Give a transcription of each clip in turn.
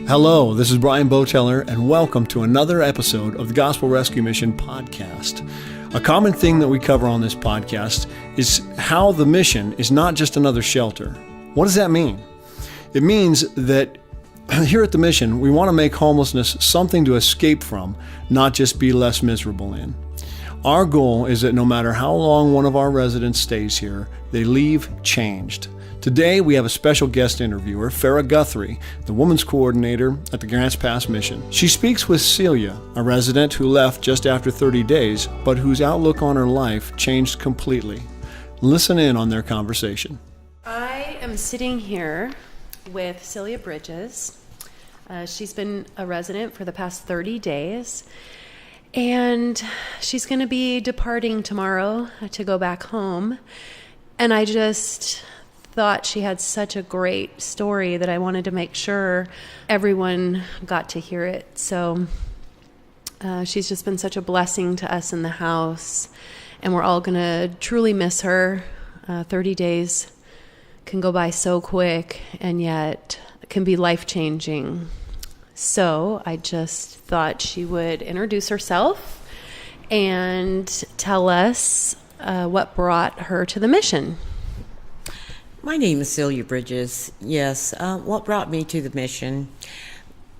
Hello, this is Brian Boteller, and welcome to another episode of the Gospel Rescue Mission podcast. A common thing that we cover on this podcast is how the mission is not just another shelter. What does that mean? It means that here at the mission, we want to make homelessness something to escape from, not just be less miserable in. Our goal is that no matter how long one of our residents stays here, they leave changed. Today, we have a special guest interviewer, Farrah Guthrie, the women's coordinator at the Grants Pass Mission. She speaks with Celia, a resident who left just after 30 days, but whose outlook on her life changed completely. Listen in on their conversation. I am sitting here with Celia Bridges. She's been a resident for the past 30 days, and she's going to be departing tomorrow to go back home. And I just thought she had such a great story that I wanted to make sure everyone got to hear it. So she's just been such a blessing to us in the house, and we're all going to truly miss her. 30 days can go by so quick, and yet can be life-changing. So I just thought she would introduce herself and tell us what brought her to the mission. My name is Celia Bridges. Yes, what brought me to the mission?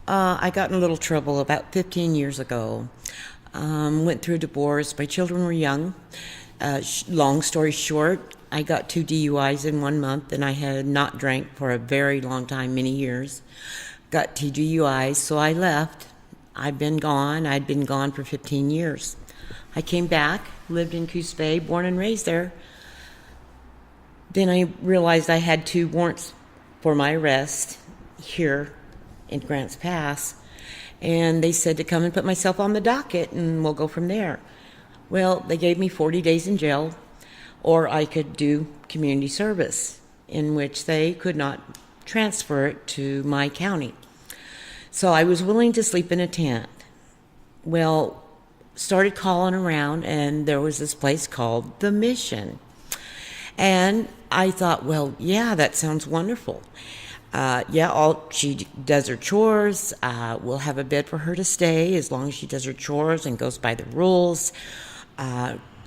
I got in a little trouble about 15 years ago. Went through a divorce. My children were young. Long story short, I got 2 DUIs in 1 month, and I had not drank for a very long time, many years. Got 2 DUIs, so I left. I'd been gone for 15 years. I came back, lived in Coos Bay, born and raised there. Then I realized I had 2 warrants for my arrest here in Grants Pass, and they said to come and put myself on the docket, and we'll go from there. Well, they gave me 40 days in jail, or I could do community service, in which they could not transfer it to my county. So I was willing to sleep in a tent. Well, started calling around, and there was this place called The Mission. And I thought, well, yeah, that sounds wonderful. She does her chores. We'll have a bed for her to stay as long as she does her chores and goes by the rules.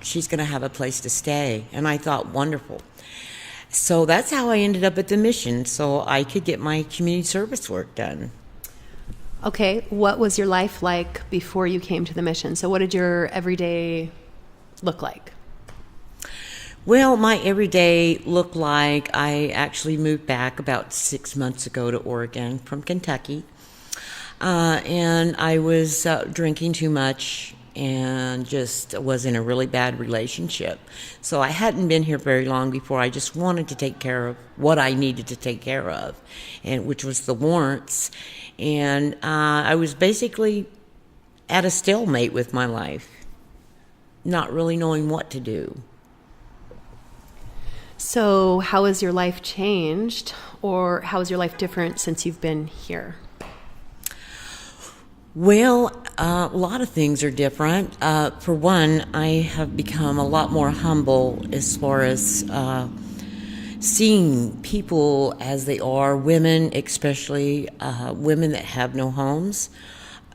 She's going to have a place to stay. And I thought, wonderful. So that's how I ended up at the mission, so I could get my community service work done. Okay, what was your life like before you came to the mission? So what did your everyday look like? Well, my everyday looked like I actually moved back about 6 months ago to Oregon from Kentucky. And I was drinking too much and just was in a really bad relationship. So I hadn't been here very long before I just wanted to take care of what I needed to take care of, and which was the warrants. And I was basically at a stalemate with my life, not really knowing what to do. So how has your life changed, or how is your life different since you've been here? Well, a lot of things are different. For one, I have become a lot more humble as far as seeing people as they are, women especially, women that have no homes,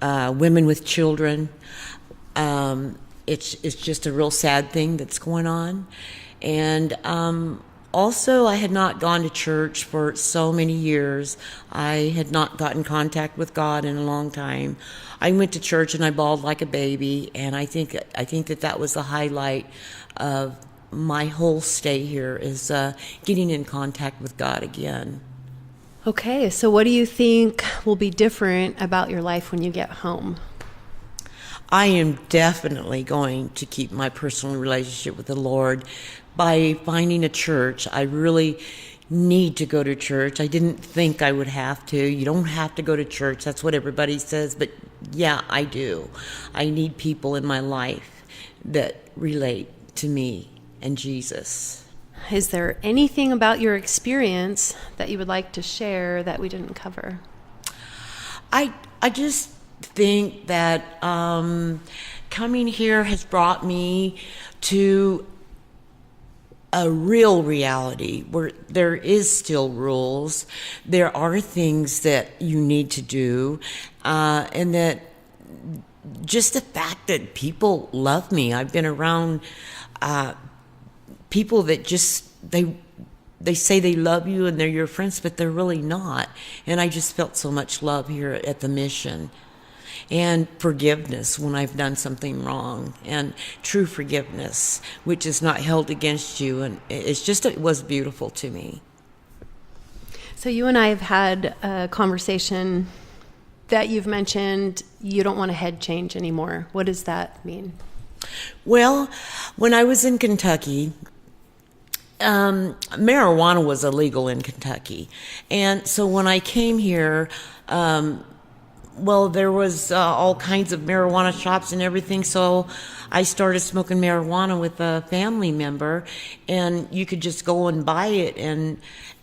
women with children. It's just a real sad thing that's going on. And also, I had not gone to church for so many years. I had not gotten contact with God in a long time. I went to church and I bawled like a baby, and I think that was the highlight of my whole stay here, is getting in contact with God again. Okay, so what do you think will be different about your life when you get home? I am definitely going to keep my personal relationship with the Lord by finding a church. I really need to go to church. I didn't think I would have to. You don't have to go to church. That's what everybody says. But yeah, I do. I need people in my life that relate to me and Jesus. Is there anything about your experience that you would like to share that we didn't cover? I just think that coming here has brought me to a real reality where there is still rules. There are things that you need to do, and that just the fact that people love me. I've been around people that just they say they love you and they're your friends, but they're really not. And I just felt so much love here at the mission. And forgiveness when I've done something wrong, and true forgiveness, which is not held against you. And it was beautiful to me. So you and I have had a conversation that you've mentioned you don't want a head change anymore. What does that mean? Well, when I was in Kentucky, marijuana was illegal in Kentucky. And so when I came here, there was all kinds of marijuana shops and everything, so I started smoking marijuana with a family member, and you could just go and buy it, and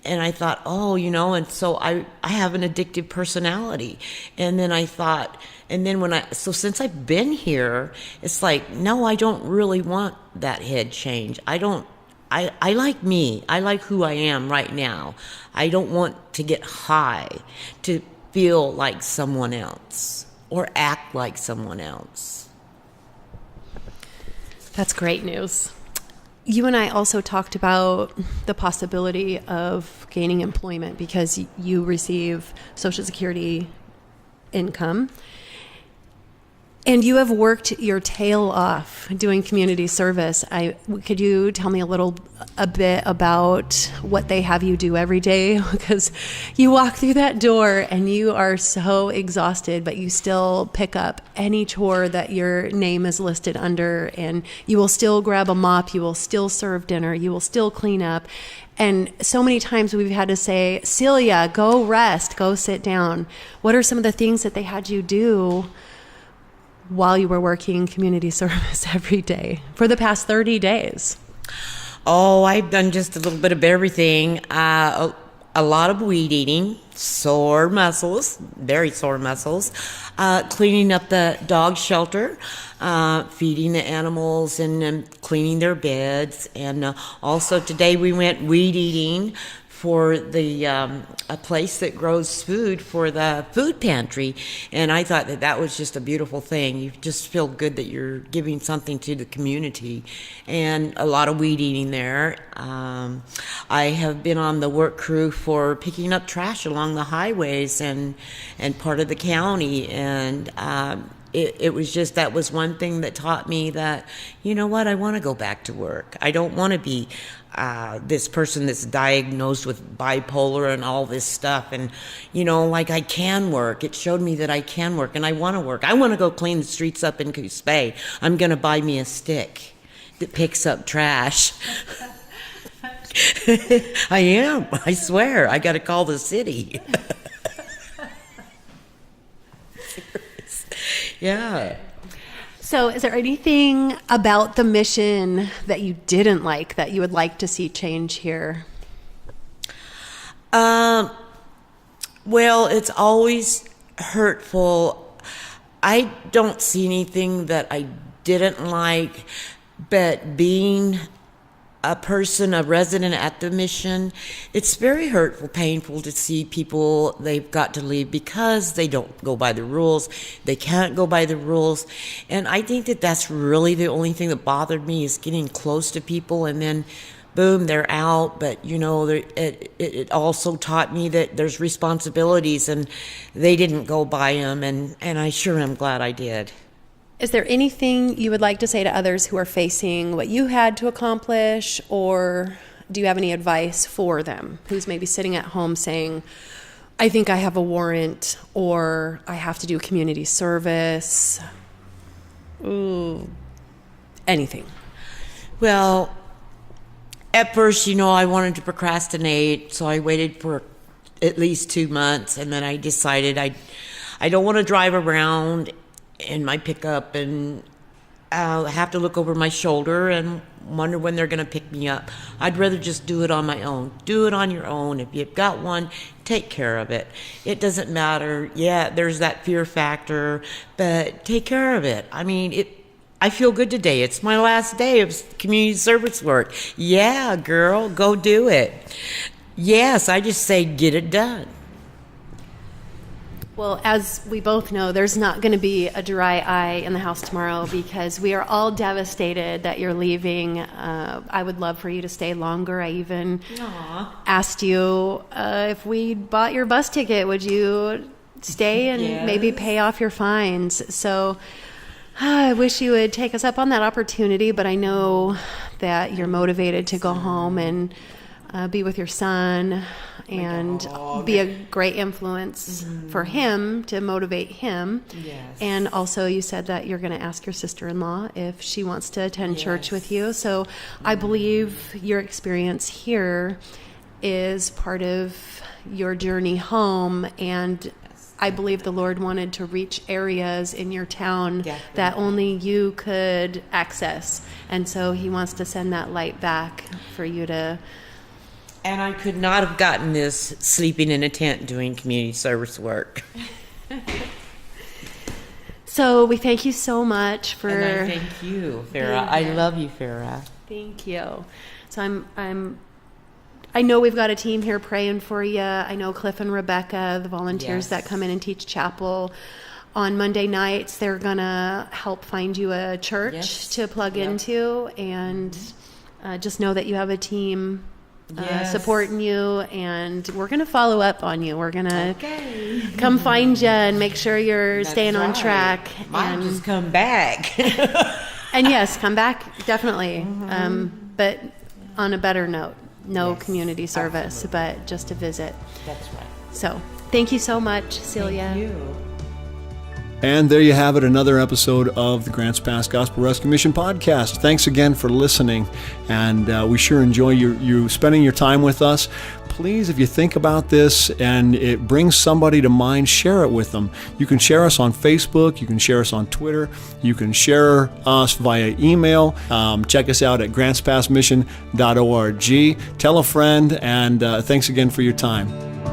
I thought, and so I have an addictive personality, and then I thought, since I've been here, it's like, no, I don't really want that head change. I like me. I like who I am right now. I don't want to get high to feel like someone else or act like someone else. That's great news. You and I also talked about the possibility of gaining employment because you receive Social Security income. And you have worked your tail off doing community service. Could you tell me a bit about what they have you do every day? Because you walk through that door and you are so exhausted, but you still pick up any chore that your name is listed under, and you will still grab a mop, you will still serve dinner, you will still clean up. And so many times we've had to say, Celia, go rest, go sit down. What are some of the things that they had you do while you were working community service every day for the past 30 days? Oh, I've done just a little bit of everything. A lot of weed eating, sore muscles, very sore muscles, cleaning up the dog shelter, feeding the animals and cleaning their beds. And also today we went weed eating for the a place that grows food for the food pantry, and I thought that was just a beautiful thing. You just feel good that you're giving something to the community, and a lot of weed eating there. I have been on the work crew for picking up trash along the highways and part of the county, and it was just, that was one thing that taught me that, you know what, I want to go back to work. I don't want to be this person that's diagnosed with bipolar and all this stuff. And, I can work. It showed me that I can work, and I want to work. I want to go clean the streets up in Coos Bay. I'm going to buy me a stick that picks up trash. I am. I swear. I got to call the city. Yeah. So is there anything about the mission that you didn't like that you would like to see change here? Well, it's always hurtful. I don't see anything that I didn't like, but being a person, a resident at the mission, it's very hurtful, painful to see people, they've got to leave because they don't go by the rules. They can't go by the rules. And I think that that's really the only thing that bothered me, is getting close to people and then boom, they're out. But, it also taught me that there's responsibilities, and they didn't go by them. And I sure am glad I did. Is there anything you would like to say to others who are facing what you had to accomplish, or do you have any advice for them who's maybe sitting at home saying, I think I have a warrant, or I have to do community service? Anything. Well, at first, I wanted to procrastinate, so I waited for at least 2 months, and then I decided I don't want to drive around in my pickup and have to look over my shoulder and wonder when they're going to pick me up. I'd rather just do it on my own. Do it on your own. If you've got one, take care of it. It doesn't matter. Yeah, there's that fear factor, but take care of it. I mean, I feel good today. It's my last day of community service work. Yeah, girl, go do it. Yes, I just say get it done. Well, as we both know, there's not going to be a dry eye in the house tomorrow because we are all devastated that you're leaving. I would love for you to stay longer. I even asked you if we bought your bus ticket, would you stay and maybe pay off your fines? So I wish you would take us up on that opportunity, but I know that you're motivated to go home and be with your son and be a great influence for him to motivate him. Yes. And also you said that you're going to ask your sister-in-law if she wants to attend church with you. So I believe your experience here is part of your journey home, and I believe the Lord wanted to reach areas in your town that only you could access. And so he wants to send that light back for you to... And I could not have gotten this sleeping in a tent doing community service work. So we thank you so much for... And I thank you, Farrah. I love you, Farrah. Thank you. So I know we've got a team here praying for you. I know Cliff and Rebecca, the volunteers that come in and teach chapel on Monday nights, they're going to help find you a church to plug into. And just know that you have a team supporting you, and we're going to follow up on you. We're going to come find you and make sure you're staying on track. Might just come back. And yes, come back, definitely. But on a better note, no community service, but just a visit. That's right. So thank you so much, Celia. Thank you. And there you have it, another episode of the Grants Pass Gospel Rescue Mission podcast. Thanks again for listening, and we sure enjoy you spending your time with us. Please, if you think about this and it brings somebody to mind, share it with them. You can share us on Facebook. You can share us on Twitter. You can share us via email. Check us out at grantspassmission.org. Tell a friend, and thanks again for your time.